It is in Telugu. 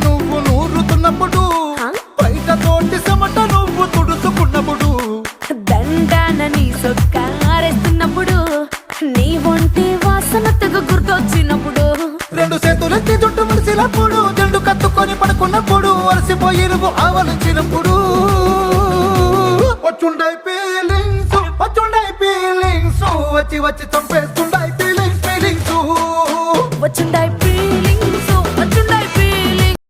నువ్వు నూరుతున్నప్పుడు, బయట తోటి చెమట నువ్వు తుడుచుకున్నప్పుడు, దండాన నీ సొక్కారేస్తున్నప్పుడు, నీ ఒంటి వాసన తెగ గుర్తొచ్చినప్పుడు, రెండు చేతులెత్తి జుట్టు ముడిసినప్పుడు, జండు కత్తుకొని పడుకున్నప్పుడు, అలసిపోయి నువ్వు ఆవలించినప్పుడు, వచ్చుండై ఫీలింగ్స్ వచ్చి వచ్చి చంపేస్తు